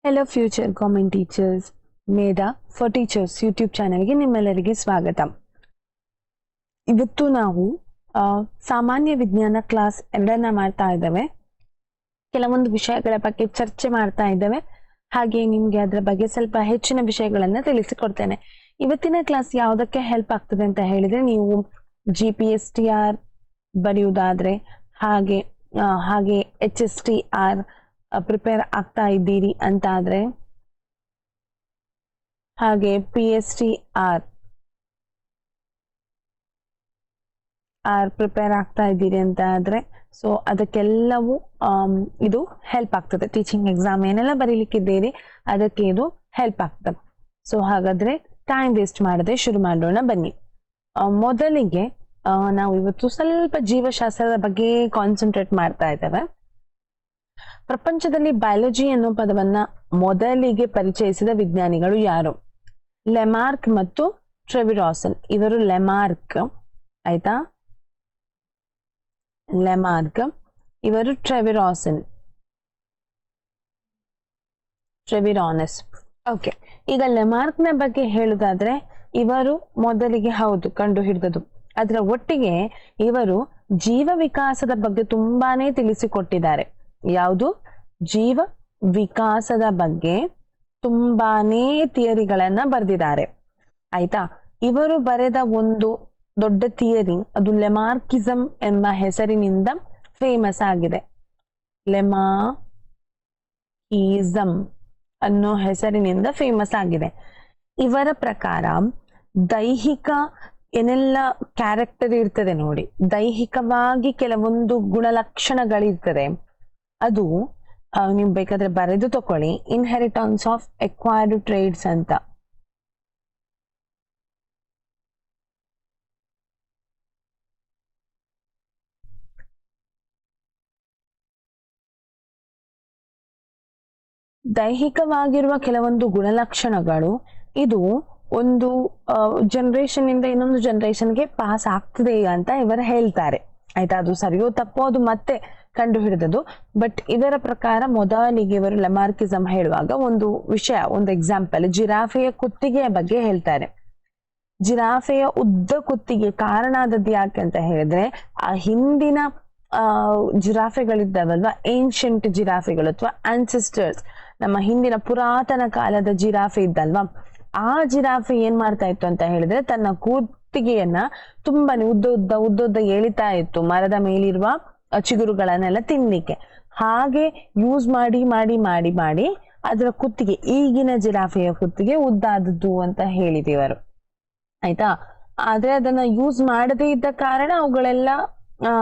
Hello future government teachers, Medha for teachers YouTube ಚಾನೆಲ್ಗೆ ನಿಮ್ಮೆಲ್ಲರಿಗೆ ಸ್ವಾಗತ. ಇವತ್ತು ನಾವು ಸಾಮಾನ್ಯ ವಿಜ್ಞಾನ ಕ್ಲಾಸ್ 2 ಮಾಡ್ತಾ ಇದ್ದೇವೆ. ಕೆಲವೊಂದು ವಿಷಯಗಳ ಬಗ್ಗೆ ಚರ್ಚೆ ಮಾಡ್ತಾ ಇದ್ದೇವೆ. ಹಾಗೆ ನಿಮ್ಗೆ ಅದರ ಬಗ್ಗೆ ಸ್ವಲ್ಪ ಹೆಚ್ಚಿನ ವಿಷಯಗಳನ್ನ ತಿಳಿಸಿಕೊಡ್ತೇನೆ. ಇವತ್ತಿನ ಕ್ಲಾಸ್ ಯಾವುದಕ್ಕೆ ಹೆಲ್ಪ್ ಆಗ್ತದೆ ಅಂತ ಹೇಳಿದ್ರೆ, ನೀವು GPSTR ಬರೆಯುವುದಾದ್ರೆ ಹಾಗೆ HSTR ಪ್ರಿಪೇರ್ ಆಗ್ತಾ ಇದ್ದೀರಿ ಅಂತ ಆದ್ರೆ, ಹಾಗೆ PSTR ಪ್ರಿಪೇರ್ ಆಗ್ತಾ ಇದ್ದೀರಿ ಅಂತ ಆದ್ರೆ, ಸೊ ಅದಕ್ಕೆಲ್ಲವೂ ಇದು ಹೆಲ್ಪ್ ಆಗ್ತದೆ. ಟೀಚಿಂಗ್ ಎಕ್ಸಾಮ್ ಏನೆಲ್ಲ ಬರೀಲಿಕ್ಕಿದ್ದೀರಿ ಅದಕ್ಕೆ ಇದು ಹೆಲ್ಪ್ ಆಗ್ತದೆ. ಸೊ ಹಾಗಾದ್ರೆ ಟೈಮ್ ವೇಸ್ಟ್ ಮಾಡದೆ ಶುರು ಮಾಡೋಣ ಬನ್ನಿ. ಮೊದಲಿಗೆ ನಾವು ಇವತ್ತು ಸ್ವಲ್ಪ ಜೀವಶಾಸ್ತ್ರದ ಬಗ್ಗೆ ಕಾನ್ಸಂಟ್ರೇಟ್ ಮಾಡ್ತಾ ಇದ್ದೇವೆ. ಪ್ರಪಂಚದಲ್ಲಿ ಬಯಾಲಜಿ ಅನ್ನೋ ಪದವನ್ನ ಮೊದಲಿಗೆ ಪರಿಚಯಿಸಿದ ವಿಜ್ಞಾನಿಗಳು ಯಾರು? ಲೆಮಾರ್ಕ್ ಮತ್ತು ಟ್ರೆವಿರಾಸನ್. ಇವರು ಲೆಮಾರ್ಕ್, ಆಯ್ತಾ, ಲೆಮಾರ್ಕ್, ಇವರು ಟ್ರೆವಿರಾನಸ್. ಓಕೆ, ಈಗ ಲೆಮಾರ್ಕ್ ನ ಬಗ್ಗೆ ಹೇಳುದಾದ್ರೆ, ಇವರು ಮೊದಲಿಗೆ ಕಂಡು ಹಿಡಿದದು. ಅದರ ಒಟ್ಟಿಗೆ ಇವರು ಜೀವ ವಿಕಾಸದ ಬಗ್ಗೆ ತುಂಬಾನೇ ತಿಳಿಸಿಕೊಟ್ಟಿದ್ದಾರೆ. ಯಾವುದು? ಜೀವ ವಿಕಾಸದ ಬಗ್ಗೆ ತುಂಬಾನೇ ಥಿಯರಿಗಳನ್ನ ಬರೆದಿದ್ದಾರೆ, ಆಯ್ತಾ. ಇವರು ಬರೆದ ಒಂದು ದೊಡ್ಡ ಥಿಯರಿ ಅದು ಲೆಮಾರ್ಕಿಸಮ್ ಎಂಬ ಹೆಸರಿನಿಂದ ಫೇಮಸ್ ಆಗಿದೆ. ಲೆಮಾರ್ಕಿಸಮ್ ಅನ್ನೋ ಹೆಸರಿನಿಂದ ಫೇಮಸ್ ಆಗಿದೆ. ಇವರ ಪ್ರಕಾರ ದೈಹಿಕ ಏನೆಲ್ಲ ಕ್ಯಾರೆಕ್ಟರ್ ಇರ್ತದೆ ನೋಡಿ, ದೈಹಿಕವಾಗಿ ಕೆಲವೊಂದು ಗುಣಲಕ್ಷಣಗಳಿರ್ತದೆ, ಅದು ನೀವು ಬೇಕಾದ್ರೆ ಬರೆದು ತಕೊಳ್ಳಿ. ಇನ್ಹೆರಿಟನ್ಸ್ ಆಫ್ ಎಕ್ವೈರ್ಡ್ ಟ್ರೇಡ್ಸ್ ಅಂತ. ದೈಹಿಕವಾಗಿರುವ ಕೆಲವೊಂದು ಗುಣಲಕ್ಷಣಗಳು ಇದು ಒಂದು ಜನರೇಷನ್ ಇಂದ ಇನ್ನೊಂದು ಜನರೇಷನ್ಗೆ ಪಾಸ್ ಆಗ್ತದೆ ಅಂತ ಇವರು ಹೇಳ್ತಾರೆ, ಆಯ್ತಾ. ಅದು ಸರಿಯೋ ತಪ್ಪೋ ಅದು ಮತ್ತೆ ಕಂಡು ಹಿಡಿದದು. ಬಟ್ ಇದರ ಪ್ರಕಾರ ಮೊದಲಿಗೆ ಇವರು ಲೆಮಾರ್ಕಿಸಮ್ ಹೇಳುವಾಗ ಒಂದು ವಿಷಯ, ಒಂದು ಎಕ್ಸಾಂಪಲ್, ಜಿರಾಫೆಯ ಕುತ್ತಿಗೆಯ ಬಗ್ಗೆ ಹೇಳ್ತಾರೆ. ಜಿರಾಫೆಯ ಉದ್ದ ಕುತ್ತಿಗೆ ಕಾರಣ ಆದದ್ದು ಯಾಕೆ ಅಂತ ಹೇಳಿದ್ರೆ, ಆ ಹಿಂದಿನ ಜಿರಾಫೆಗಳಿದ್ದಾವಲ್ವಾ, ಏನ್ಷಂಟ್ ಜಿರಾಫೆಗಳು ಅಥವಾ ಆನ್ಸೆಸ್ಟರ್ಸ್, ನಮ್ಮ ಹಿಂದಿನ ಪುರಾತನ ಕಾಲದ ಜಿರಾಫೆ ಇದ್ದಲ್ವಾ, ಆ ಜಿರಾಫೆ ಏನ್ ಮಾಡ್ತಾ ಇತ್ತು ಅಂತ ಹೇಳಿದ್ರೆ, ತನ್ನ ಕುತ್ತಿಗೆಯನ್ನ ತುಂಬಾನೇ ಉದ್ದ ಎಳಿತಾ ಇತ್ತು ಮರದ ಮೇಲಿರುವ ಚಿಗುರುಗಳನ್ನೆಲ್ಲ ತಿನ್ಲಿಕ್ಕೆ. ಹಾಗೆ ಯೂಸ್ ಮಾಡಿ ಮಾಡಿ ಮಾಡಿ ಮಾಡಿ ಅದರ ಕುತ್ತಿಗೆ, ಈಗಿನ ಜಿರಾಫೆಯ ಕುತ್ತಿಗೆ ಉದ್ದಾದದ್ದು ಅಂತ ಹೇಳಿದೆವರು, ಆಯ್ತಾ. ಆದ್ರೆ ಅದನ್ನ ಯೂಸ್ ಮಾಡದೇ ಇದ್ದ ಕಾರಣ ಅವುಗಳೆಲ್ಲ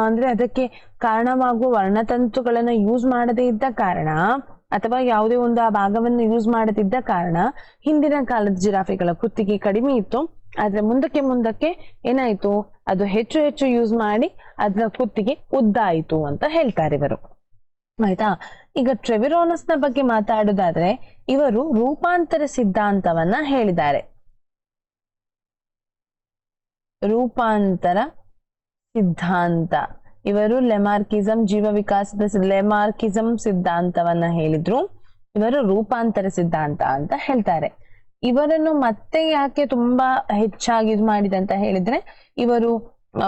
ಅಂದ್ರೆ ಅದಕ್ಕೆ ಕಾರಣವಾಗುವ ವರ್ಣತಂತುಗಳನ್ನ ಯೂಸ್ ಮಾಡದೇ ಇದ್ದ ಕಾರಣ, ಅಥವಾ ಯಾವುದೇ ಒಂದು ಆ ಭಾಗವನ್ನು ಯೂಸ್ ಮಾಡದಿದ್ದ ಕಾರಣ ಹಿಂದಿನ ಕಾಲದ ಜಿರಾಫೆಗಳ ಕುತ್ತಿಗೆ ಕಡಿಮೆ ಇತ್ತು. ಆದ್ರೆ ಮುಂದಕ್ಕೆ ಏನಾಯ್ತು, ಅದು ಹೆಚ್ಚು ಯೂಸ್ ಮಾಡಿ ಅದರ ಕುತ್ತಿಗೆ ಉದ್ದ ಆಯ್ತು ಅಂತ ಹೇಳ್ತಾರೆ ಇವರು, ಆಯ್ತಾ. ಈಗ ಟ್ರೆವಿರಾನಸ್ ನ ಬಗ್ಗೆ ಮಾತಾಡೋದಾದ್ರೆ, ಇವರು ರೂಪಾಂತರ ಸಿದ್ಧಾಂತವನ್ನ ಹೇಳಿದ್ದಾರೆ. ರೂಪಾಂತರ ಸಿದ್ಧಾಂತ, ಇವರು ಲೆಮಾರ್ಕಿಸಮ್, ಜೀವ ವಿಕಾಸದ ಲೆಮಾರ್ಕಿಸಮ್ ಸಿದ್ಧಾಂತವನ್ನ ಹೇಳಿದ್ರು. ಇವರು ರೂಪಾಂತರ ಸಿದ್ಧಾಂತ ಅಂತ ಹೇಳ್ತಾರೆ. ಇವರನ್ನು ಮತ್ತೆ ಯಾಕೆ ತುಂಬಾ ಹೆಚ್ಚಾಗಿ ಇದು ಮಾಡಿದಂತ ಹೇಳಿದ್ರೆ, ಇವರು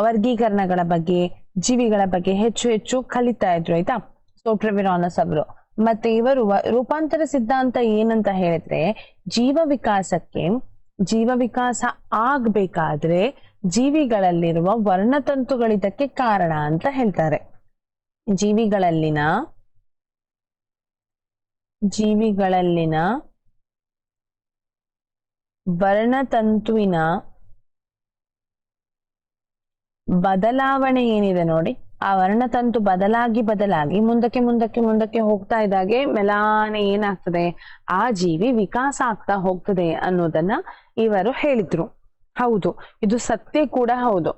ವರ್ಗೀಕರಣಗಳ ಬಗ್ಗೆ, ಜೀವಿಗಳ ಬಗ್ಗೆ ಹೆಚ್ಚು ಕಲಿತಾ ಇದ್ರು, ಆಯ್ತಾ. ಸೊ ಟ್ರೆವಿರಾನಸ್ ಅವರು ಮತ್ತೆ ಇವರು ರೂಪಾಂತರ ಸಿದ್ಧಾಂತ ಏನಂತ ಹೇಳಿದ್ರೆ, ಜೀವ ವಿಕಾಸ ಆಗ್ಬೇಕಾದ್ರೆ ಜೀವಿಗಳಲ್ಲಿರುವ ವರ್ಣತಂತುಗಳಿದಕ್ಕೆ ಕಾರಣ ಅಂತ ಹೇಳ್ತಾರೆ. ಜೀವಿಗಳಲ್ಲಿನ ವರ್ಣತಂತುವಿನ ಬದಲಾವಣೆ ಏನಿದೆ ನೋಡಿ, ಆ ವರ್ಣತಂತು ಬದಲಾಗಿ ಮುಂದಕ್ಕೆ ಹೋಗ್ತಾ ಇದ್ದಾಗೆ ಮೆಲಾನೆ ಏನಾಗ್ತದೆ, ಆ ಜೀವಿ ವಿಕಾಸ ಆಗ್ತಾ ಹೋಗ್ತದೆ ಅನ್ನೋದನ್ನ ಇವರು ಹೇಳಿದ್ರು. ಹೌದು, ಇದು ಸತ್ಯ ಕೂಡ ಹೌದು.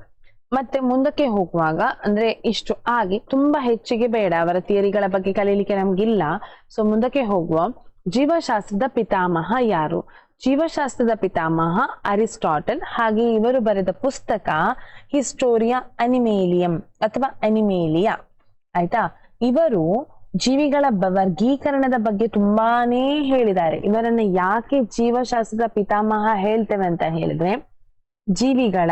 ಮತ್ತೆ ಮುಂದಕ್ಕೆ ಹೋಗುವಾಗ ಅಂದ್ರೆ ಇಷ್ಟು ಆಗಿ ತುಂಬಾ ಹೆಚ್ಚಿಗೆ ಬೇಡ, ಅವರ ಥಿಯರಿಗಳ ಬಗ್ಗೆ ಕಲೀಲಿಕ್ಕೆ ನಮ್ಗಿಲ್ಲ. ಸೊ ಮುಂದಕ್ಕೆ ಹೋಗುವ, ಜೀವಶಾಸ್ತ್ರದ ಪಿತಾಮಹ ಯಾರು? ಜೀವಶಾಸ್ತ್ರದ ಪಿತಾಮಹ ಅರಿಸ್ಟಾಟಲ್. ಹಾಗೆ ಇವರು ಬರೆದ ಪುಸ್ತಕ ಹಿಸ್ಟೋರಿಯಾ ಅನಿಮೇಲಿಯಂ ಅಥವಾ ಅನಿಮೇಲಿಯಾ, ಆಯ್ತಾ. ಇವರು ಜೀವಿಗಳ ವರ್ಗೀಕರಣದ ಬಗ್ಗೆ ತುಂಬಾನೇ ಹೇಳಿದ್ದಾರೆ. ಇವರನ್ನ ಯಾಕೆ ಜೀವಶಾಸ್ತ್ರದ ಪಿತಾಮಹ ಹೇಳ್ತೇವೆ ಅಂತ ಹೇಳಿದ್ರೆ, ಜೀವಿಗಳ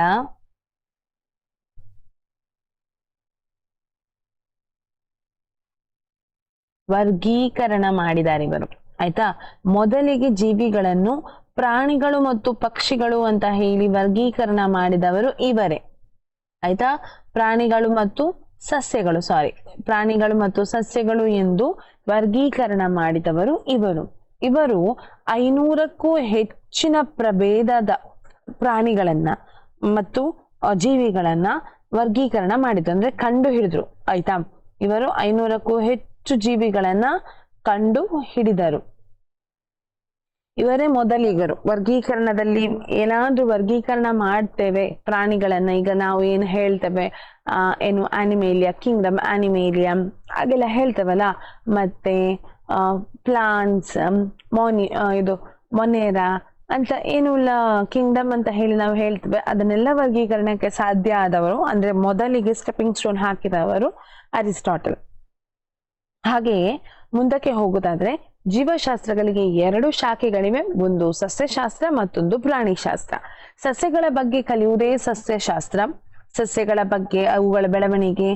ವರ್ಗೀಕರಣ ಮಾಡಿದ್ದಾರೆ ಇವರು. ಆಯ್ತಾ, ಮೊದಲಿಗೆ ಜೀವಿಗಳನ್ನು ಪ್ರಾಣಿಗಳು ಮತ್ತು ಪಕ್ಷಿಗಳು ಅಂತ ಹೇಳಿ ವರ್ಗೀಕರಣ ಮಾಡಿದವರು ಇವರೇ. ಆಯ್ತಾ, ಪ್ರಾಣಿಗಳು ಮತ್ತು ಸಸ್ಯಗಳು ಎಂದು ವರ್ಗೀಕರಣ ಮಾಡಿದವರು ಇವರು. ಇವರು 500ಕ್ಕೂ ಹೆಚ್ಚಿನ ಪ್ರಭೇದದ ಪ್ರಾಣಿಗಳನ್ನ ಮತ್ತು ಜೀವಿಗಳನ್ನ ವರ್ಗೀಕರಣ ಮಾಡಿದ್ರು, ಅಂದ್ರೆ ಕಂಡು ಹಿಡಿದ್ರು. ಆಯ್ತಾ, ಇವರು 500ಕ್ಕೂ ಹೆಚ್ಚು ಜೀವಿಗಳನ್ನ ಕಂಡು ಹಿಡಿದರು. ಇವರೇ ಮೊದಲಿಗರು. ವರ್ಗೀಕರಣದಲ್ಲಿ ಏನಾದ್ರೂ ವರ್ಗೀಕರಣ ಮಾಡ್ತೇವೆ ಪ್ರಾಣಿಗಳನ್ನ, ಈಗ ನಾವು ಏನು ಹೇಳ್ತೇವೆ ಏನು ಆನಿಮೇಲಿಯಾ, ಕಿಂಗ್ಡಮ್ ಆನಿಮೇಲಿಯಾ ಹಾಗೆಲ್ಲ ಹೇಳ್ತೇವಲ್ಲ, ಮತ್ತೆ ಪ್ಲಾಂಟ್ಸ್, ಮೊನೇರಾ ಅಂತ ಏನು ಕಿಂಗ್ಡಮ್ ಅಂತ ಹೇಳಿ ನಾವು ಹೇಳ್ತೇವೆ, ಅದನ್ನೆಲ್ಲ ವರ್ಗೀಕರಣಕ್ಕೆ ಸಾಧ್ಯ ಆದವರು, ಅಂದ್ರೆ ಮೊದಲಿಗೆ ಸ್ಟೆಪ್ಪಿಂಗ್ ಸ್ಟೋನ್ ಹಾಕಿದವರು ಅರಿಸ್ಟಾಟಲ್. ಹಾಗೆಯೇ ಮುಂದಕ್ಕೆ ಹೋಗೋದಾದ್ರೆ ಜೀವಶಾಸ್ತ್ರಗಳಿಗೆ 2 ಶಾಖೆಗಳಿವೆ, ಒಂದು ಸಸ್ಯಶಾಸ್ತ್ರ ಮತ್ತೊಂದು ಪ್ರಾಣಿಶಾಸ್ತ್ರ. ಸಸ್ಯಗಳ ಬಗ್ಗೆ ಕಲಿಯುವುದೇ ಸಸ್ಯಶಾಸ್ತ್ರ. ಸಸ್ಯಗಳ ಬಗ್ಗೆ, ಅವುಗಳ ಬೆಳವಣಿಗೆ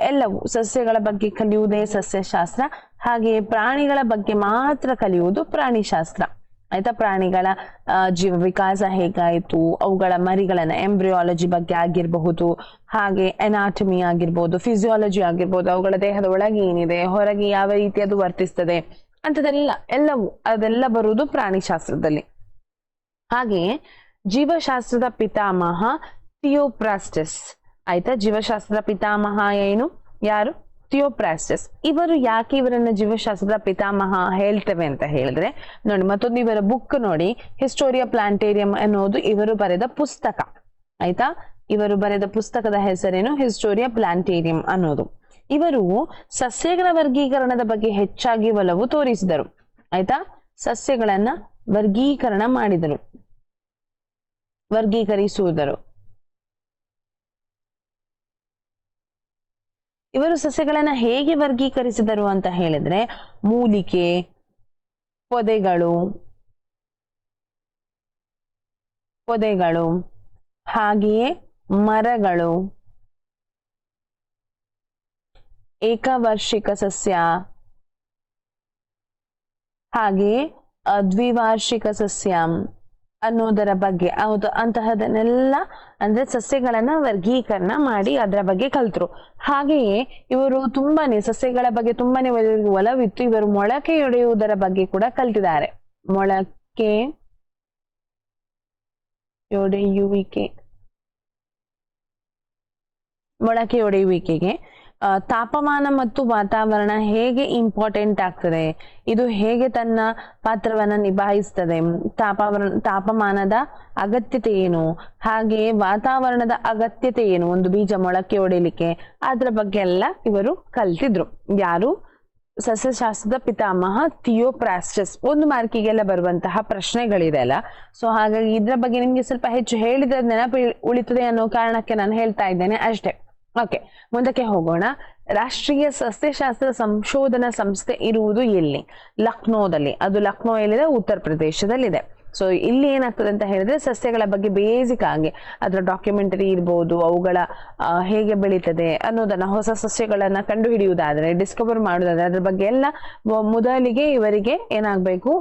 ಎಲ್ಲವೂ ಸಸ್ಯಗಳ ಬಗ್ಗೆ ಕಲಿಯುವುದೇ ಸಸ್ಯಶಾಸ್ತ್ರ. ಹಾಗೆಯೇ ಪ್ರಾಣಿಗಳ ಬಗ್ಗೆ ಮಾತ್ರ ಕಲಿಯುವುದು ಪ್ರಾಣಿಶಾಸ್ತ್ರ. ಆಯ್ತಾ, ಪ್ರಾಣಿಗಳ ಜೀವ ವಿಕಾಸ ಹೇಗಾಯಿತು, ಅವುಗಳ ಮರಿಗಳನ್ನ ಎಂಬ್ರಿಯಾಲಜಿ ಬಗ್ಗೆ ಆಗಿರಬಹುದು, ಹಾಗೆ ಎನಾಟಮಿ ಆಗಿರ್ಬೋದು, ಫಿಸಿಯಾಲಜಿ ಆಗಿರ್ಬೋದು, ಅವುಗಳ ದೇಹದ ಒಳಗೆ ಏನಿದೆ, ಹೊರಗೆ ಯಾವ ರೀತಿ ಅದು ವರ್ತಿಸ್ತದೆ ಅದೆಲ್ಲ ಬರುವುದು ಪ್ರಾಣಿಶಾಸ್ತ್ರದಲ್ಲಿ. ಹಾಗೆಯೇ ಜೀವಶಾಸ್ತ್ರದ ಪಿತಾಮಹ ಥಿಯೋಫ್ರಾಸ್ಟಸ್. ಆಯ್ತಾ, ಜೀವಶಾಸ್ತ್ರದ ಪಿತಾಮಹ ಯಾರು? ಥಿಯೋಫ್ರಾಸ್ಟಸ್. ಇವರು ಯಾಕೆ ಇವರನ್ನ ಜೀವಶಾಸ್ತ್ರದ ಪಿತಾಮಹ ಹೇಳ್ತೇವೆ ಅಂತ ಹೇಳಿದ್ರೆ, ನೋಡಿ ಮತ್ತೊಂದು ಇವರ ಬುಕ್ ನೋಡಿ, ಹಿಸ್ಟೋರಿಯಾ ಪ್ಲಾಂಟೇರಿಯಂ ಅನ್ನೋದು ಇವರು ಬರೆದ ಪುಸ್ತಕ. ಆಯ್ತಾ, ಇವರು ಬರೆದ ಪುಸ್ತಕದ ಹೆಸರೇನು? ಹಿಸ್ಟೋರಿಯಾ ಪ್ಲಾಂಟೇರಿಯಂ ಅನ್ನೋದು. ಇವರು ಸಸ್ಯಗಳ ವರ್ಗೀಕರಣದ ಬಗ್ಗೆ ಹೆಚ್ಚಾಗಿ ಒಲವು ತೋರಿಸಿದರು. ಆಯ್ತಾ, ಸಸ್ಯಗಳನ್ನ ವರ್ಗೀಕರಿಸುವುದರು. ಇವರು ಸಸ್ಯಗಳನ್ನ ಹೇಗೆ ವರ್ಗೀಕರಿಸಿದರು ಅಂತ ಹೇಳಿದ್ರೆ, ಮೂಲಿಕೆ, ಪೊದೆಗಳು, ಹಾಗೆಯೇ ಮರಗಳು, ಏಕವಾರ್ಷಿಕ ಸಸ್ಯ, ಹಾಗೆಯೇ ದ್ವಿವಾರ್ಷಿಕ ಸಸ್ಯ ಅನ್ನೋದರ ಬಗ್ಗೆ ಅಂತಹದನ್ನೆಲ್ಲ, ಅಂದ್ರೆ ಸಸ್ಯಗಳನ್ನ ವರ್ಗೀಕರಣ ಮಾಡಿ ಅದರ ಬಗ್ಗೆ ಕಲ್ತರು. ಹಾಗೆಯೇ ಇವರು ಸಸ್ಯಗಳ ಬಗ್ಗೆ ತುಂಬಾನೇ ಒಲವಿತ್ತು. ಇವರು ಮೊಳಕೆಯೊಡೆಯುವುದರ ಬಗ್ಗೆ ಕೂಡ ಕಲ್ತಿದ್ದಾರೆ. ಮೊಳಕೆಯೊಡೆಯುವಿಕೆಗೆ ತಾಪಮಾನ ಮತ್ತು ವಾತಾವರಣ ಹೇಗೆ ಇಂಪಾರ್ಟೆಂಟ್ ಆಗ್ತದೆ, ಇದು ಹೇಗೆ ತನ್ನ ಪಾತ್ರವನ್ನ ನಿಭಾಯಿಸ್ತದೆ, ತಾಪಮಾನದ ಅಗತ್ಯತೆ ಏನು, ಹಾಗೆಯೇ ವಾತಾವರಣದ ಅಗತ್ಯತೆ ಏನು ಒಂದು ಬೀಜ ಮೊಳಕೆ ಹೊಡೆಯಲಿಕ್ಕೆ, ಅದ್ರ ಬಗ್ಗೆ ಎಲ್ಲ ಇವರು ಕಲ್ತಿದ್ರು. ಯಾರು? ಸಸ್ಯಶಾಸ್ತ್ರದ ಪಿತಾಮಹ ಥಿಯೋಫ್ರಾಸ್ಟಸ್. 1 ಮಾರ್ಕಿಗೆಲ್ಲ ಬರುವಂತಹ ಪ್ರಶ್ನೆಗಳಿದೆ ಅಲ್ಲ, ಸೊ ಹಾಗಾಗಿ ಇದ್ರ ಬಗ್ಗೆ ನಿಮ್ಗೆ ಸ್ವಲ್ಪ ಹೆಚ್ಚು ಹೇಳಿದ್ರೆ ನೆನಪು ಉಳಿತದೆ ಅನ್ನೋ ಕಾರಣಕ್ಕೆ ನಾನು ಹೇಳ್ತಾ ಇದ್ದೇನೆ ಅಷ್ಟೇ. ಓಕೆ, ಮುಂದಕ್ಕೆ ಹೋಗೋಣ. ರಾಷ್ಟ್ರೀಯ ಸಸ್ಯಶಾಸ್ತ್ರ ಸಂಶೋಧನಾ ಸಂಸ್ಥೆ ಇರುವುದು ಎಲ್ಲಿ? ಲಕ್ನೋದಲ್ಲಿ. ಅದು ಲಕ್ನೋ ಎಲ್ಲಿದೆ? ಉತ್ತರ ಪ್ರದೇಶದಲ್ಲಿದೆ. ಸೊ ಇಲ್ಲಿ ಏನಾಗ್ತದೆ ಅಂತ ಹೇಳಿದ್ರೆ, ಸಸ್ಯಗಳ ಬಗ್ಗೆ ಬೇಸಿಕ್ ಆಗಿ ಅದರ ಡಾಕ್ಯುಮೆಂಟರಿ ಇರ್ಬೋದು, ಅವುಗಳ ಹೇಗೆ ಬೆಳೀತದೆ ಅನ್ನೋದನ್ನ, ಹೊಸ ಸಸ್ಯಗಳನ್ನ ಕಂಡು ಹಿಡಿಯುವುದಾದ್ರೆ, ಡಿಸ್ಕವರ್ ಮಾಡುವುದಾದ್ರೆ ಅದ್ರ ಬಗ್ಗೆ ಎಲ್ಲ ಮೊದಲಿಗೆ ಇವರಿಗೆ ಏನಾಗಬೇಕು,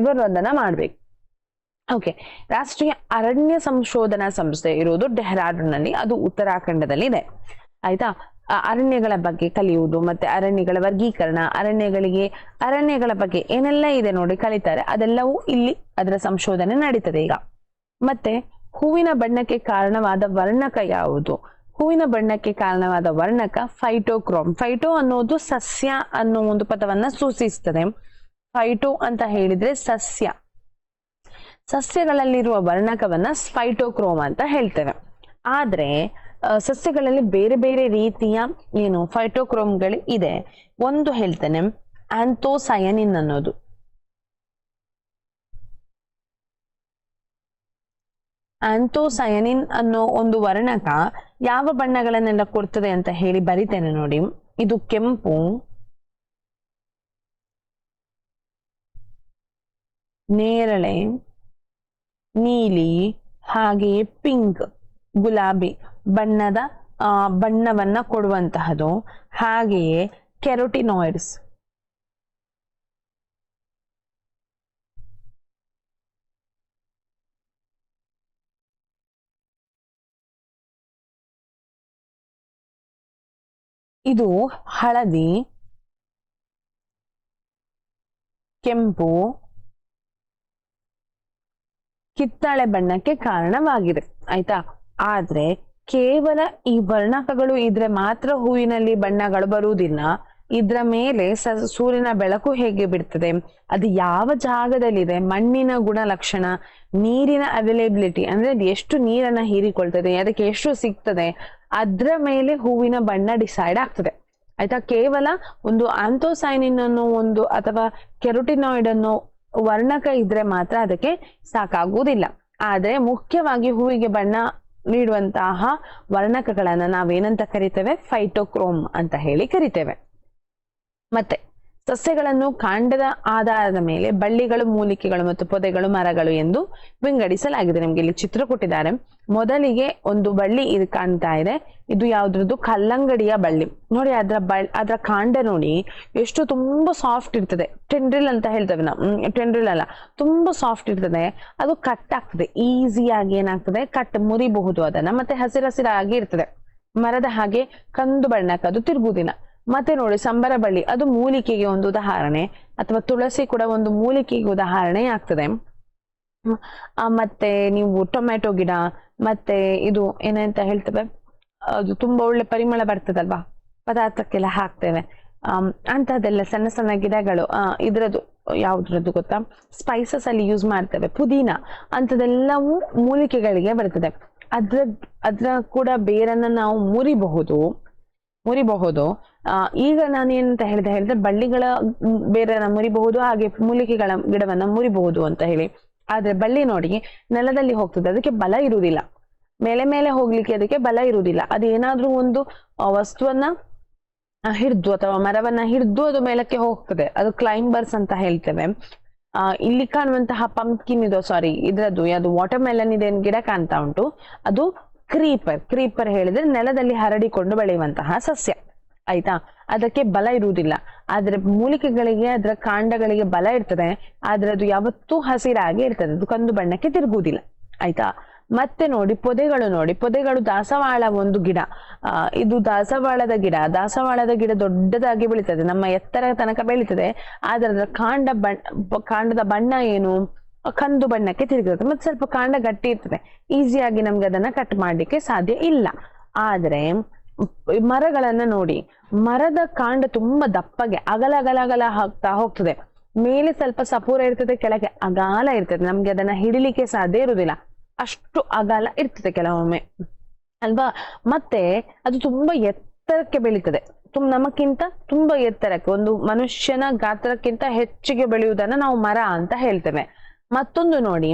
ಇವರು ಅದನ್ನ ಮಾಡ್ಬೇಕು. ಓಕೆ, ರಾಷ್ಟ್ರೀಯ ಅರಣ್ಯ ಸಂಶೋಧನಾ ಸಂಸ್ಥೆ ಇರುವುದು ಡೆಹ್ರಾಡೂನ್ನಲ್ಲಿ, ಅದು ಉತ್ತರಾಖಂಡದಲ್ಲಿ ಇದೆ. ಆಯ್ತಾ, ಅರಣ್ಯಗಳ ಬಗ್ಗೆ ಕಲಿಯುವುದು, ಮತ್ತೆ ಅರಣ್ಯಗಳ ವರ್ಗೀಕರಣ, ಅರಣ್ಯಗಳ ಬಗ್ಗೆ ಏನೆಲ್ಲ ಇದೆ ನೋಡಿ ಕಲಿತಾರೆ, ಅದೆಲ್ಲವೂ ಇಲ್ಲಿ ಅದರ ಸಂಶೋಧನೆ ನಡೀತದೆ ಈಗ. ಮತ್ತೆ ಹೂವಿನ ಬಣ್ಣಕ್ಕೆ ಕಾರಣವಾದ ವರ್ಣಕ ಯಾವುದು? ಹೂವಿನ ಬಣ್ಣಕ್ಕೆ ಕಾರಣವಾದ ವರ್ಣಕ ಫೈಟೋಕ್ರೋಮ್. ಫೈಟೋ ಅನ್ನೋದು ಸಸ್ಯ ಅನ್ನೋ ಒಂದು ಪದವನ್ನ ಸೂಚಿಸ್ತದೆ. ಫೈಟೋ ಅಂತ ಹೇಳಿದ್ರೆ ಸಸ್ಯಗಳಲ್ಲಿರುವ ವರ್ಣಕವನ್ನ ಫೈಟೋಕ್ರೋಮ್ ಅಂತ ಹೇಳ್ತೇವೆ. ಆದ್ರೆ ಸಸ್ಯಗಳಲ್ಲಿ ಬೇರೆ ಬೇರೆ ರೀತಿಯ ಫೈಟೋಕ್ರೋಮ್ಗಳು ಇದೆ. ಒಂದು ಹೇಳ್ತೇನೆ, ಆಂಥೋಸಯನಿನ್ ಅನ್ನೋದು. ಆಂಥೋಸಯನಿನ್ ಅನ್ನೋ ಒಂದು ವರ್ಣಕ ಯಾವ ಬಣ್ಣಗಳನ್ನೆಲ್ಲ ಕೊಡ್ತದೆ ಅಂತ ಹೇಳಿ ಬರಿತೇನೆ ನೋಡಿ. ಇದು ಕೆಂಪು, ನೇರಳೆ, ನೀಲಿ, ಹಾಗೆಯೇ ಪಿಂಕ್ ಗುಲಾಬಿ ಬಣ್ಣವನ್ನ ಕೊಡುವಂತಹದ್ದು. ಹಾಗೆಯೇ ಕೆರೋಟಿನಾಯ್ಡ್ಸ್, ಇದು ಹಳದಿ, ಕೆಂಪು, ಕಿತ್ತಳೆ ಬಣ್ಣಕ್ಕೆ ಕಾರಣವಾಗಿದೆ. ಆಯ್ತಾ? ಆದ್ರೆ ಕೇವಲ ಈ ವರ್ಣಕಗಳು ಇದ್ರೆ ಮಾತ್ರ ಹೂವಿನಲ್ಲಿ ಬಣ್ಣಗಳು ಬರುವುದಿಲ್ಲ. ಇದ್ರ ಮೇಲೆ ಸೂರ್ಯನ ಬೆಳಕು ಹೇಗೆ ಬಿಡ್ತದೆ, ಅದು ಯಾವ ಜಾಗದಲ್ಲಿದೆ, ಮಣ್ಣಿನ ಗುಣಲಕ್ಷಣ, ನೀರಿನ ಅವೈಲೇಬಿಲಿಟಿ ಅಂದ್ರೆ ಅದು ಎಷ್ಟು ನೀರನ್ನ ಹೀರಿಕೊಳ್ತದೆ, ಅದಕ್ಕೆ ಎಷ್ಟು ಸಿಗ್ತದೆ, ಅದ್ರ ಮೇಲೆ ಹೂವಿನ ಬಣ್ಣ ಡಿಸೈಡ್ ಆಗ್ತದೆ. ಆಯ್ತಾ? ಕೇವಲ ಒಂದು ಆಂಥೋಸೈನಿನ್ ಅನ್ನೋ ಒಂದು ಅಥವಾ ಕೆರೋಟಿನಾಯ್ಡ್ ಅನ್ನೋ ವರ್ಣಕ ಇದ್ರೆ ಮಾತ್ರ ಅದಕ್ಕೆ ಸಾಕಾಗುವುದಿಲ್ಲ. ಆದ್ರೆ ಮುಖ್ಯವಾಗಿ ಹೂವಿಗೆ ಬಣ್ಣ ನೀಡುವಂತಹ ವರ್ಣಕಗಳನ್ನ ನಾವೇನಂತ ಕರಿತೇವೆ? ಫೈಟೋಕ್ರೋಮ್ ಅಂತ ಹೇಳಿ ಕರಿತೇವೆ. ಮತ್ತೆ ಸಸ್ಯಗಳನ್ನು ಕಾಂಡದ ಆಧಾರದ ಮೇಲೆ ಬಳ್ಳಿಗಳು, ಮೂಲಿಕೆಗಳು ಮತ್ತು ಪೊದೆಗಳು, ಮರಗಳು ಎಂದು ವಿಂಗಡಿಸಲಾಗಿದೆ. ನಿಮ್ಗೆ ಇಲ್ಲಿ ಚಿತ್ರ ಕೊಟ್ಟಿದ್ದಾರೆ. ಮೊದಲಿಗೆ ಒಂದು ಬಳ್ಳಿ ಇದು ಕಾಣ್ತಾ ಇದೆ. ಇದು ಯಾವ್ದ್ರದ್ದು? ಕಲ್ಲಂಗಡಿಯ ಬಳ್ಳಿ. ನೋಡಿ ಅದ್ರ ಕಾಂಡ ನೋಡಿ ಎಷ್ಟು ತುಂಬಾ ಸಾಫ್ಟ್ ಇರ್ತದೆ. ಟೆಂಡ್ರಿಲ್ ಅಂತ ಹೇಳ್ತೇವೆ ನಾವು. ಟೆಂಡ್ರಿಲ್ ಅಲ್ಲ, ತುಂಬಾ ಸಾಫ್ಟ್ ಇರ್ತದೆ. ಅದು ಕಟ್ ಆಗ್ತದೆ, ಈಸಿಯಾಗಿ ಏನಾಗ್ತದೆ, ಕಟ್ ಮುರಿಬಹುದು ಅದನ್ನ. ಮತ್ತೆ ಹಸಿರಾಗಿ ಇರ್ತದೆ. ಮರದ ಹಾಗೆ ಕಂದು ಬಣ್ಣಕ್ಕೆ ಅದು ತಿರುಗುವುದಿಲ್ಲ. ಮತ್ತೆ ನೋಡಿ ಸಂಬರ ಬಳ್ಳಿ, ಅದು ಮೂಲಿಕೆಗೆ ಒಂದು ಉದಾಹರಣೆ, ಅಥವಾ ತುಳಸಿ ಕೂಡ ಒಂದು ಮೂಲಿಕೆಗೆ ಉದಾಹರಣೆ ಆಗ್ತದೆ. ಮತ್ತೆ ನೀವು ಟೊಮ್ಯಾಟೊ ಗಿಡ, ಮತ್ತೆ ಇದು ಏನಂತ ಹೇಳ್ತೇವೆ, ಅದು ತುಂಬಾ ಒಳ್ಳೆ ಪರಿಮಳ ಬರ್ತದಲ್ವಾ, ಪದಾರ್ಥಕ್ಕೆಲ್ಲ ಹಾಕ್ತೇವೆ. ಅಂತದೆಲ್ಲ ಸಣ್ಣ ಸಣ್ಣ ಗಿಡಗಳು. ಇದ್ರದ್ದು ಯಾವ್ದ್ರದ್ದು ಗೊತ್ತಾ? ಸ್ಪೈಸಸ್ ಅಲ್ಲಿ ಯೂಸ್ ಮಾಡ್ತೇವೆ, ಪುದೀನ ಅಂತದೆಲ್ಲವೂ ಮೂಲಿಕೆಗಳಿಗೆ ಬರ್ತದೆ. ಅದ್ರ ಕೂಡ ಬೇರನ್ನ ನಾವು ಮುರಿಬಹುದು. ಈಗ ನಾನು ಏನಂತ ಹೇಳಿದ್ರೆ ಬಳ್ಳಿಗಳ ಬೇರನ್ನ ಮುರಿಬಹುದು, ಹಾಗೆ ಮೂಲಿಕೆಗಳ ಗಿಡವನ್ನ ಮುರಿಬಹುದು ಅಂತ ಹೇಳಿ. ಆದ್ರೆ ಬಳ್ಳಿ ನೋಡಿ ನೆಲದಲ್ಲಿ ಹೋಗ್ತದೆ, ಅದಕ್ಕೆ ಬಲ ಇರುವುದಿಲ್ಲ. ಮೇಲೆ ಹೋಗ್ಲಿಕ್ಕೆ ಅದಕ್ಕೆ ಬಲ ಇರುವುದಿಲ್ಲ. ಅದು ಏನಾದ್ರೂ ಒಂದು ವಸ್ತುವನ್ನ ಹಿಡ್ದು ಅಥವಾ ಮರವನ್ನ ಹಿಡ್ದು ಅದು ಮೇಲಕ್ಕೆ ಹೋಗ್ತದೆ. ಅದು ಕ್ಲೈಂಬರ್ಸ್ ಅಂತ ಹೇಳ್ತೇವೆ. ಇಲ್ಲಿ ಕಾಣುವಂತಹ ಪಂಪ್ಕಿನ್ ಇದ್ರದ್ದು ಯಾವುದು ವಾಟರ್ ಮೆಲನ್ ಇದೆ ಗಿಡ ಕಾಣ್ತಾ ಉಂಟು, ಅದು ಕ್ರೀಪರ್ ಹೇಳಿದ್ರೆ ನೆಲದಲ್ಲಿ ಹರಡಿಕೊಂಡು ಬೆಳೆಯುವಂತಹ ಸಸ್ಯ. ಆಯ್ತಾ? ಅದಕ್ಕೆ ಬಲ ಇರುವುದಿಲ್ಲ. ಆದ್ರೆ ಮೂಲಿಕೆಗಳಿಗೆ, ಅದರ ಕಾಂಡಗಳಿಗೆ ಬಲ ಇರ್ತದೆ. ಆದ್ರೆ ಅದು ಯಾವತ್ತೂ ಹಸಿರಾಗಿ ಇರ್ತದೆ, ಅದು ಕಂದು ಬಣ್ಣಕ್ಕೆ ತಿರುಗುವುದಿಲ್ಲ. ಆಯ್ತಾ? ಮತ್ತೆ ನೋಡಿ ಪೊದೆಗಳು ದಾಸವಾಳ ಒಂದು ಗಿಡ. ಇದು ದಾಸವಾಳದ ಗಿಡ ದೊಡ್ಡದಾಗಿ ಬೆಳೀತದೆ, ನಮ್ಮ ಎತ್ತರ ತನಕ ಬೆಳೀತದೆ. ಆದ್ರೆ ಅದರ ಕಾಂಡದ ಬಣ್ಣ ಏನು? ಕಂದು ಬಣ್ಣಕ್ಕೆ ತಿರುಗುತ್ತದೆ. ಮತ್ತೆ ಸ್ವಲ್ಪ ಕಾಂಡ ಗಟ್ಟಿ ಇರ್ತದೆ, ಈಸಿಯಾಗಿ ನಮ್ಗೆ ಅದನ್ನ ಕಟ್ ಮಾಡ್ಲಿಕ್ಕೆ ಸಾಧ್ಯ ಇಲ್ಲ. ಆದ್ರೆ ಮರಗಳನ್ನ ನೋಡಿ, ಮರದ ಕಾಂಡ ತುಂಬಾ ದಪ್ಪಗೆ ಅಗಲ ಹಾಕ್ತಾ ಹೋಗ್ತದೆ. ಮೇಲೆ ಸ್ವಲ್ಪ ಸಪೂರ ಇರ್ತದೆ, ಕೆಳಗೆ ಅಗಾಲ ಇರ್ತದೆ. ನಮ್ಗೆ ಅದನ್ನ ಹಿಡಿಲಿಕ್ಕೆ ಸಾಧ್ಯ ಇರುವುದಿಲ್ಲ, ಅಷ್ಟು ಅಗಾಲ ಇರ್ತದೆ ಕೆಲವೊಮ್ಮೆ ಅಲ್ವಾ. ಮತ್ತೆ ಅದು ತುಂಬಾ ಎತ್ತರಕ್ಕೆ ಬೆಳೀತದೆ, ನಮಕ್ಕಿಂತ ತುಂಬಾ ಎತ್ತರಕ್ಕೆ, ಒಂದು ಮನುಷ್ಯನ ಗಾತ್ರಕ್ಕಿಂತ ಹೆಚ್ಚಿಗೆ ಬೆಳೆಯುವುದನ್ನ ನಾವು ಮರ ಅಂತ ಹೇಳ್ತೇವೆ. ಮತ್ತೊಂದು ನೋಡಿ,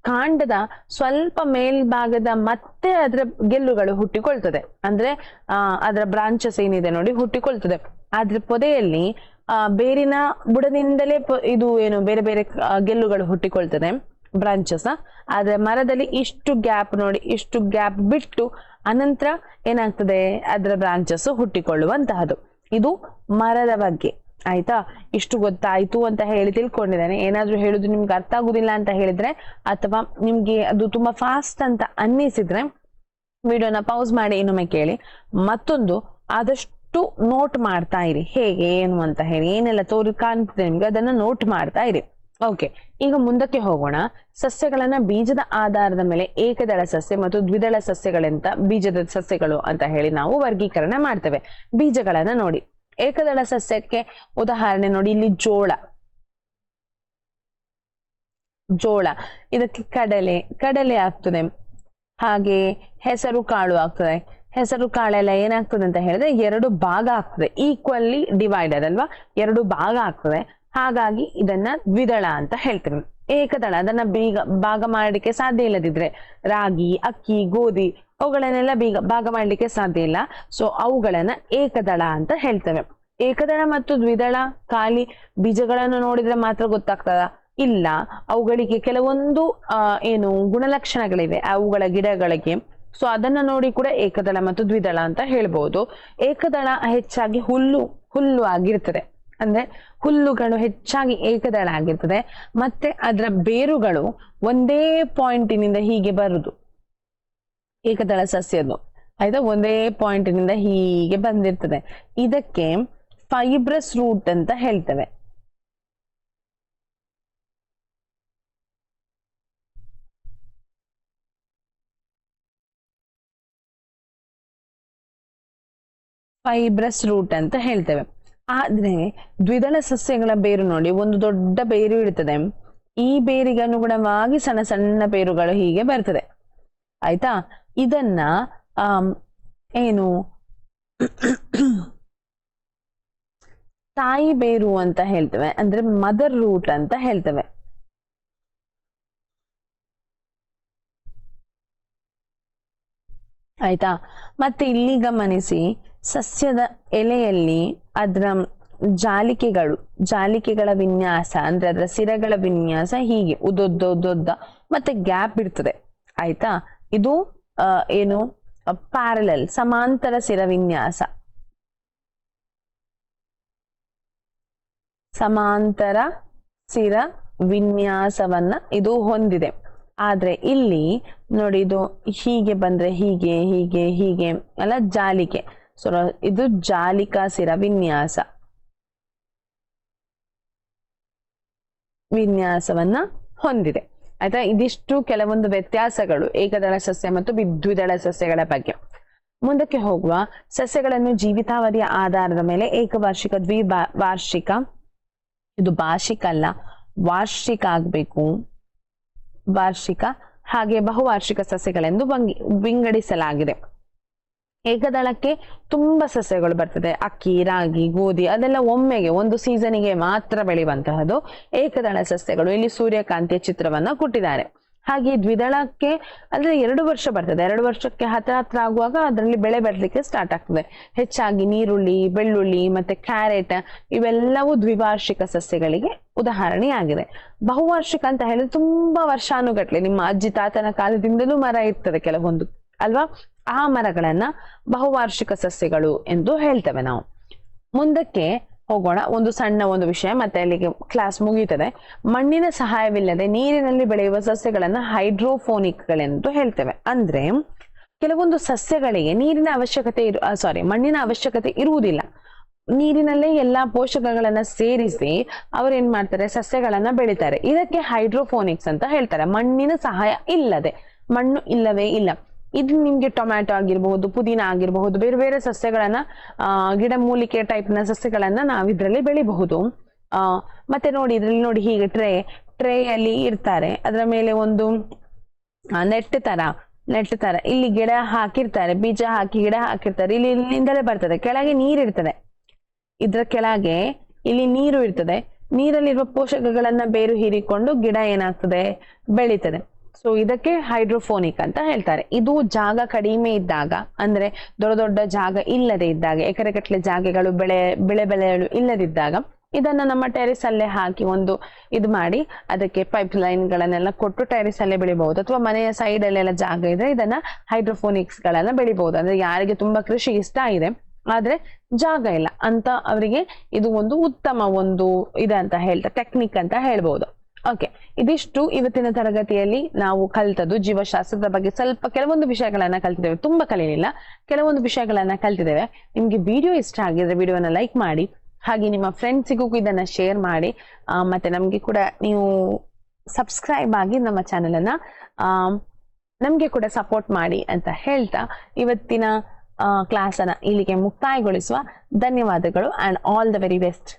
ಕಾಂಡದ ಸ್ವಲ್ಪ ಮೇಲ್ಭಾಗದ ಮತ್ತೆ ಅದರ ಗೆಲ್ಲುಗಳು ಹುಟ್ಟಿಕೊಳ್ತದೆ. ಅಂದ್ರೆ ಅದರ ಬ್ರಾಂಚಸ್ ಏನಿದೆ ನೋಡಿ ಹುಟ್ಟಿಕೊಳ್ತದೆ. ಆದ್ರೆ ಪೊದೆಯಲ್ಲಿ ಬೇರಿನ ಬುಡದಿಂದಲೇ ಇದು ಏನು ಬೇರೆ ಬೇರೆ ಗೆಲ್ಲುಗಳು ಹುಟ್ಟಿಕೊಳ್ತದೆ, ಬ್ರಾಂಚಸ್. ಆದ್ರೆ ಮರದಲ್ಲಿ ಇಷ್ಟು ಗ್ಯಾಪ್ ಬಿಟ್ಟು ಅನಂತರ ಏನಾಗ್ತದೆ, ಅದರ ಬ್ರಾಂಚಸ್ ಹುಟ್ಟಿಕೊಳ್ಳುವಂತಹದ್ದು. ಇದು ಮರದ ಬಗ್ಗೆ. ಆಯ್ತಾ? ಇಷ್ಟು ಗೊತ್ತಾಯ್ತು ಅಂತ ಹೇಳಿ ತಿಳ್ಕೊಂಡಿದ್ದೇನೆ. ಏನಾದ್ರೂ ಹೇಳುದು ನಿಮ್ಗೆ ಅರ್ಥ ಆಗುದಿಲ್ಲ ಅಂತ ಹೇಳಿದ್ರೆ, ಅಥವಾ ನಿಮ್ಗೆ ಅದು ತುಂಬಾ ಫಾಸ್ಟ್ ಅಂತ ಅನ್ನಿಸಿದ್ರೆ ವಿಡಿಯೋನ ಪೌಸ್ ಮಾಡಿ ಇನ್ನೊಮ್ಮೆ ಕೇಳಿ. ಮತ್ತೊಂದು, ಆದಷ್ಟು ನೋಟ್ ಮಾಡ್ತಾ ಇರಿ, ಹೇಗೆ ಏನು ಅಂತ ಹೇಳಿ ಏನೆಲ್ಲ ಕಾಣ್ತದೆ ನಿಮ್ಗೆ ಅದನ್ನ ನೋಟ್ ಮಾಡ್ತಾ ಇರಿ. ಓಕೆ, ಈಗ ಮುಂದಕ್ಕೆ ಹೋಗೋಣ. ಸಸ್ಯಗಳನ್ನ ಬೀಜದ ಆಧಾರದ ಮೇಲೆ ಏಕದಳ ಸಸ್ಯ ಮತ್ತು ದ್ವಿದಳ ಸಸ್ಯಗಳೆಂತ ಬೀಜದ ಸಸ್ಯಗಳು ಅಂತ ಹೇಳಿ ನಾವು ವರ್ಗೀಕರಣ ಮಾಡ್ತೇವೆ. ಬೀಜಗಳನ್ನ ನೋಡಿ, ಏಕದಳ ಸಸ್ಯಕ್ಕೆ ಉದಾಹರಣೆ ನೋಡಿ, ಇಲ್ಲಿ ಜೋಳ, ಇದಕ್ಕೆ ಕಡಲೆ ಆಗ್ತದೆ. ಹಾಗೆ ಹೆಸರು ಕಾಳು ಆಗ್ತದೆ. ಹೆಸರು ಕಾಳೆಲ್ಲ ಏನಾಗ್ತದೆ ಅಂತ ಹೇಳಿದ್ರೆ 2 ಭಾಗ ಆಗ್ತದೆ, ಈಕ್ವಲಿ ಡಿವೈಡೆಡ್ ಅಲ್ವಾ, 2 ಭಾಗ ಆಗ್ತದೆ. ಹಾಗಾಗಿ ಇದನ್ನ ದ್ವಿದಳ ಅಂತ ಹೇಳ್ತೇವೆ. ಏಕದಳ ಅದನ್ನ ಭಾಗ ಮಾಡಲಿಕ್ಕೆ ಸಾಧ್ಯ ಇಲ್ಲದಿದ್ರೆ, ರಾಗಿ, ಅಕ್ಕಿ, ಗೋಧಿ ಅವುಗಳನ್ನೆಲ್ಲ ಭಾಗ ಮಾಡ್ಲಿಕ್ಕೆ ಸಾಧ್ಯ ಇಲ್ಲ. ಸೊ ಅವುಗಳನ್ನ ಏಕದಳ ಅಂತ ಹೇಳ್ತೇವೆ. ಏಕದಳ ಮತ್ತು ದ್ವಿದಳ ಖಾಲಿ ಬೀಜಗಳನ್ನು ನೋಡಿದ್ರೆ ಮಾತ್ರ ಗೊತ್ತಾಗ್ತದ? ಇಲ್ಲ, ಅವುಗಳಿಗೆ ಕೆಲವೊಂದು ಏನು ಗುಣಲಕ್ಷಣಗಳಿವೆ ಅವುಗಳ ಗಿಡಗಳಿಗೆ. ಸೊ ಅದನ್ನ ನೋಡಿ ಕೂಡ ಏಕದಳ ಮತ್ತು ದ್ವಿದಳ ಅಂತ ಹೇಳ್ಬೋದು. ಏಕದಳ ಹೆಚ್ಚಾಗಿ ಹುಲ್ಲು ಆಗಿರ್ತದೆ, ಅಂದ್ರೆ ಹುಲ್ಲುಗಳು ಹೆಚ್ಚಾಗಿ ಏಕದಳ ಆಗಿರ್ತದೆ. ಮತ್ತೆ ಅದರ ಬೇರುಗಳು ಒಂದೇ ಪಾಯಿಂಟಿನಿಂದ ಹೀಗೆ ಬರುದು, ಏಕದಳ ಸಸ್ಯದ್ದು ಆಯ್ತಾ, ಒಂದೇ ಪಾಯಿಂಟಿನಿಂದ ಹೀಗೆ ಬಂದಿರ್ತದೆ. ಇದಕ್ಕೆ ಫೈಬ್ರಸ್ ರೂಟ್ ಅಂತ ಹೇಳ್ತೇವೆ. ಫೈಬ್ರಸ್ ರೂಟ್ ಅಂತ ಹೇಳ್ತೇವೆ. ಆದ್ರೆ ದ್ವಿದಳ ಸಸ್ಯಗಳ ಬೇರು ನೋಡಿ, ಒಂದು ದೊಡ್ಡ ಬೇರು ಇರ್ತದೆ, ಈ ಬೇರಿಗೆ ಅನುಗುಣವಾಗಿ ಸಣ್ಣ ಸಣ್ಣ ಬೇರುಗಳು ಹೀಗೆ ಬರ್ತದೆ ಆಯ್ತಾ. ಇದನ್ನ ಏನು ತಾಯಿ ಬೇರು ಅಂತ ಹೇಳ್ತೇವೆ, ಅಂದ್ರೆ ಮದರ್ ರೂಟ್ ಅಂತ ಹೇಳ್ತೇವೆ. ಆಯ್ತಾ. ಮತ್ತೆ ಇಲ್ಲಿ ಗಮನಿಸಿ, ಸಸ್ಯದ ಎಲೆಯಲ್ಲಿ ಅದರ ಜಾಲಿಕೆಗಳ ವಿನ್ಯಾಸ, ಅಂದ್ರೆ ಅದರ ಸಿರಗಳ ವಿನ್ಯಾಸ ಹೀಗೆ ಉದ್ದೊದ್ದ ಮತ್ತೆ ಗ್ಯಾಪ್ ಇರ್ತದೆ ಆಯ್ತಾ. ಇದು ಏನು ಪ್ಯಾರಲಲ್, ಸಮಾಂತರ ಸಿರ ವಿನ್ಯಾಸ, ಸಮಾಂತರ ಸಿರ ವಿನ್ಯಾಸವನ್ನ ಇದು ಹೊಂದಿದೆ. ಆದ್ರೆ ಇಲ್ಲಿ ನೋಡಿ, ಇದು ಹೀಗೆ ಬಂದ್ರೆ ಹೀಗೆ ಹೀಗೆ ಹೀಗೆ ಅಲ್ಲ, ಜಾಲಿಕೆ. ಸೊ ಇದು ಜಾಲಿಕಾ ಸಿರ ವಿನ್ಯಾಸವನ್ನ ಹೊಂದಿದೆ ಆಯ್ತಾ. ಇದಿಷ್ಟು ಕೆಲವೊಂದು ವ್ಯತ್ಯಾಸಗಳು ಏಕದಳ ಸಸ್ಯ ಮತ್ತು ದ್ವಿದಳ ಸಸ್ಯಗಳ ಬಗ್ಗೆ. ಮುಂದಕ್ಕೆ ಹೋಗುವ, ಸಸ್ಯಗಳನ್ನು ಜೀವಿತಾವಧಿಯ ಆಧಾರದ ಮೇಲೆ ಏಕವಾರ್ಷಿಕ, ದ್ವಿವಾರ್ಷಿಕ, ಇದು ಭಾಷಿಕ ಅಲ್ಲ, ವಾರ್ಷಿಕ ಆಗ್ಬೇಕು, ವಾರ್ಷಿಕ ಹಾಗೆ ಬಹುವಾರ್ಷಿಕ ಸಸ್ಯಗಳೆಂದು ವಿಂಗಡಿಸಲಾಗಿದೆ. ಏಕದಳಕ್ಕೆ ತುಂಬಾ ಸಸ್ಯಗಳು ಬರ್ತದೆ, ಅಕ್ಕಿ, ರಾಗಿ, ಗೋಧಿ ಅದೆಲ್ಲ ಒಮ್ಮೆಗೆ ಒಂದು ಸೀಸನಿಗೆ ಮಾತ್ರ ಬೆಳೆಯುವಂತಹದ್ದು ಏಕದಳ ಸಸ್ಯಗಳು. ಇಲ್ಲಿ ಸೂರ್ಯಕಾಂತಿಯ ಚಿತ್ರವನ್ನ ಕೊಟ್ಟಿದ್ದಾರೆ. ಹಾಗೆ ದ್ವಿದಳಕ್ಕೆ ಅಂದ್ರೆ 2 ವರ್ಷ ಬರ್ತದೆ, 2 ವರ್ಷಕ್ಕೆ ಹತ್ರ ಆಗುವಾಗ ಅದರಲ್ಲಿ ಬೆಳೆ ಬರಲಿಕ್ಕೆ ಸ್ಟಾರ್ಟ್ ಆಗ್ತದೆ. ಹೆಚ್ಚಾಗಿ ನೀರುಳ್ಳಿ, ಬೆಳ್ಳುಳ್ಳಿ ಮತ್ತೆ ಕ್ಯಾರೆಟ್ ಇವೆಲ್ಲವೂ ದ್ವಿವಾರ್ಷಿಕ ಸಸ್ಯಗಳಿಗೆ ಉದಾಹರಣೆಯಾಗಿದೆ. ಬಹುವಾರ್ಷಿಕ ಅಂತ ಹೇಳಿದ್ರೆ ತುಂಬಾ ವರ್ಷಾನುಗಟ್ಲೆ, ನಿಮ್ಮ ಅಜ್ಜಿ ತಾತನ ಕಾಲದಿಂದಲೂ ಮರ ಇರ್ತದೆ ಕೆಲವೊಂದು ಅಲ್ವಾ, ಆ ಮರಗಳನ್ನ ಬಹುವಾರ್ಷಿಕ ಸಸ್ಯಗಳು ಎಂದು ಹೇಳ್ತೇವೆ ನಾವು. ಮುಂದಕ್ಕೆ ಹೋಗೋಣ, ಒಂದು ಸಣ್ಣ ವಿಷಯ ಮತ್ತೆ ಅಲ್ಲಿಗೆ ಕ್ಲಾಸ್ ಮುಗೀತದೆ. ಮಣ್ಣಿನ ಸಹಾಯವಿಲ್ಲದೆ ನೀರಿನಲ್ಲಿ ಬೆಳೆಯುವ ಸಸ್ಯಗಳನ್ನ ಹೈಡ್ರೋಫೋನಿಕ್ಗಳೆಂದು ಹೇಳ್ತೇವೆ. ಅಂದ್ರೆ ಕೆಲವೊಂದು ಸಸ್ಯಗಳಿಗೆ ಮಣ್ಣಿನ ಅವಶ್ಯಕತೆ ಇರುವುದಿಲ್ಲ, ನೀರಿನಲ್ಲೇ ಎಲ್ಲಾ ಪೋಷಕಗಳನ್ನ ಸೇರಿಸಿ ಅವರೇನ್ ಮಾಡ್ತಾರೆ, ಸಸ್ಯಗಳನ್ನ ಬೆಳಿತಾರೆ. ಇದಕ್ಕೆ ಹೈಡ್ರೋಫೋನಿಕ್ಸ್ ಅಂತ ಹೇಳ್ತಾರೆ. ಮಣ್ಣಿನ ಸಹಾಯ ಇಲ್ಲದೆ, ಮಣ್ಣು ಇಲ್ಲವೇ ಇಲ್ಲ. ಇದು ನಿಮ್ಗೆ ಟೊಮ್ಯಾಟೊ ಆಗಿರ್ಬಹುದು, ಪುದೀನ ಆಗಿರಬಹುದು, ಬೇರೆ ಬೇರೆ ಸಸ್ಯಗಳನ್ನ ಗಿಡಮೂಲಿಕೆ ಟೈಪ್ ನ ಸಸ್ಯಗಳನ್ನ ನಾವು ಇದ್ರಲ್ಲಿ ಬೆಳಿಬಹುದು. ಮತ್ತೆ ನೋಡಿ, ಇದ್ರಲ್ಲಿ ನೋಡಿ ಹೀಗೆ ಟ್ರೇಯಲ್ಲಿ ಇರ್ತಾರೆ, ಅದರ ಮೇಲೆ ಒಂದು ನೆಟ್ ತರ ಇಲ್ಲಿ ಗಿಡ ಹಾಕಿರ್ತಾರೆ, ಬೀಜ ಹಾಕಿ ಗಿಡ ಹಾಕಿರ್ತಾರೆ. ಇಲ್ಲಿಂದಲೇ ಬರ್ತದೆ, ಕೆಳಗೆ ನೀರಿರ್ತದೆ, ಇದ್ರ ಕೆಳಗೆ ಇಲ್ಲಿ ನೀರು ಇರ್ತದೆ. ನೀರಲ್ಲಿರುವ ಪೋಷಕಗಳನ್ನ ಬೇರು ಹೀರಿಕೊಂಡು ಗಿಡ ಏನಾಗ್ತದೆ, ಬೆಳೀತದೆ. ಸೊ ಇದಕ್ಕೆ ಹೈಡ್ರೋಫೋನಿಕ್ ಅಂತ ಹೇಳ್ತಾರೆ. ಇದು ಜಾಗ ಕಡಿಮೆ ಇದ್ದಾಗ, ಅಂದ್ರೆ ದೊಡ್ಡ ದೊಡ್ಡ ಜಾಗ ಇಲ್ಲದೆ ಇದ್ದಾಗ, ಎಕರೆಗಟ್ಟಲೆ ಜಾಗಗಳು ಬೆಳೆಗಳು ಇಲ್ಲದಿದ್ದಾಗ ಇದನ್ನ ನಮ್ಮ ಟೆರೆಸ್ ಅಲ್ಲೇ ಹಾಕಿ ಇದು ಮಾಡಿ ಅದಕ್ಕೆ ಪೈಪ್ ಲೈನ್ ಗಳನ್ನೆಲ್ಲ ಕೊಟ್ಟು ಟೆರೆಸ್ ಅಲ್ಲೇ ಬೆಳಿಬಹುದು. ಅಥವಾ ಮನೆಯ ಸೈಡ್ ಅಲ್ಲೆಲ್ಲ ಜಾಗ ಇದ್ರೆ ಇದನ್ನ ಹೈಡ್ರೋಫೋನಿಕ್ಸ್ ಗಳನ್ನ ಬೆಳಿಬಹುದು. ಅಂದ್ರೆ ಯಾರಿಗೆ ತುಂಬಾ ಕೃಷಿ ಇಷ್ಟ ಇದೆ ಆದ್ರೆ ಜಾಗ ಇಲ್ಲ ಅಂತ ಅವರಿಗೆ ಇದು ಒಂದು ಉತ್ತಮ ಇದಂತ ಹೇಳ್ತಾರೆ, ಟೆಕ್ನಿಕ್ ಅಂತ ಹೇಳ್ಬಹುದು. ಓಕೆ, ಇದಿಷ್ಟು ಇವತ್ತಿನ ತರಗತಿಯಲ್ಲಿ ನಾವು ಕಲಿತದ್ದು ಜೀವಶಾಸ್ತ್ರದ ಬಗ್ಗೆ. ಕೆಲವೊಂದು ವಿಷಯಗಳನ್ನ ಕಲ್ತಿದ್ದೇವೆ, ತುಂಬಾ ಕಲಿಯಲಿಲ್ಲ, ಕೆಲವೊಂದು ವಿಷಯಗಳನ್ನ ಕಲ್ತಿದ್ದೇವೆ. ನಿಮ್ಗೆ ವಿಡಿಯೋ ಇಷ್ಟ ಆಗಿದ್ರೆ ವಿಡಿಯೋನ ಲೈಕ್ ಮಾಡಿ, ಹಾಗೆ ನಿಮ್ಮ ಫ್ರೆಂಡ್ಸಿಗೂ ಇದನ್ನ ಶೇರ್ ಮಾಡಿ. ಮತ್ತೆ ನಮ್ಗೆ ಕೂಡ ನೀವು ಸಬ್ಸ್ಕ್ರೈಬ್ ಆಗಿ ನಮ್ಮ ಚಾನೆಲ್ ಅನ್ನ ನಮ್ಗೆ ಕೂಡ ಸಪೋರ್ಟ್ ಮಾಡಿ ಅಂತ ಹೇಳ್ತಾ ಇವತ್ತಿನ ಕ್ಲಾಸ್ ಅನ್ನ ಇಲ್ಲಿಗೆ ಮುಕ್ತಾಯಗೊಳಿಸುವ. ಧನ್ಯವಾದಗಳು and all the very best.